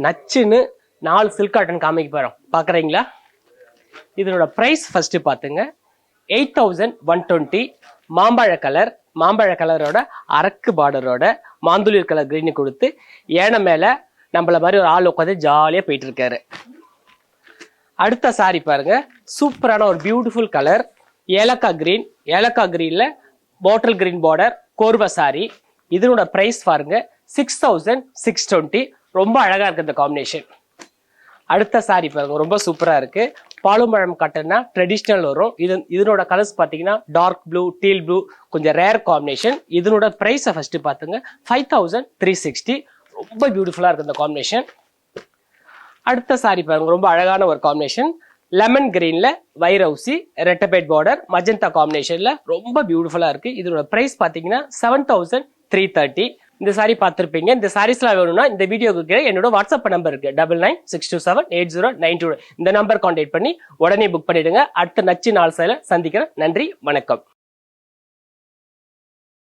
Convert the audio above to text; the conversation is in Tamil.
நச்சுன்னு 4 சில்க் காட்டன் காமிக்க போகிறோம். பார்க்குறீங்களா? இதனோட ப்ரைஸ் ஃபஸ்ட்டு பார்த்துங்க. 8120. மாம்பழ கலரோட அரக்கு பார்டரோட மாந்துளிர் கலர் கிரீனு கொடுத்து ஏன மேலே நம்மள மாதிரி ஒரு ஆள் உட்காந்து ஜாலியாக போயிட்டு இருக்காரு. அடுத்த சாரி பாருங்க, சூப்பரான ஒரு பியூட்டிஃபுல் கலர் ஏலக்காய் கிரீன்ல பாட்டில் கிரீன் பார்டர் கோர்வா சாரி. இதனோட ப்ரைஸ் பாருங்க 6620. ரொம்ப அழகா இருக்கு இந்த காம்பினேஷன். அடுத்த சாரி பாருங்க, ரொம்ப சூப்பரா இருக்கு. பாலும்பழம் காட்டன்னா ட்ரெடிஷ்னல் வரும். இதனோட கலர்ஸ் பார்த்தீங்கன்னா டார்க் ப்ளூ, டீல் ப்ளூ, கொஞ்சம் ரேர் காம்பினேஷன். இதனோட ப்ரைஸை ஃபர்ஸ்ட் பார்த்துங்க 5360. ரொம்ப பியூட்டிஃபுல்லா இருக்கு இந்த காம்பினேஷன். அடுத்த சாரி பாருங்க, ரொம்ப அழகான ஒரு காம்பினேஷன். லெமன் கிரீன்ல வைரவுசி ரெட்டபேட் பார்டர் மஜந்தா காம்பினேஷன்ல ரொம்ப பியூட்டிஃபுல்லா இருக்கு. இதோட பிரைஸ் பாத்தீங்கன்னா 7330. இந்த சாரி பார்த்துருப்பீங்க. இந்த சாரீஸ்லாம் வேணும்னா இந்த வீடியோக்கு என்னோட வாட்ஸ்அப் நம்பர் இருக்கு 9962780922. இந்த நம்பர் கான்டாக்ட் பண்ணி உடனே புக் பண்ணிடுங்க. அடுத்த நச்சு நாள் சந்திக்கிறேன். நன்றி, வணக்கம்.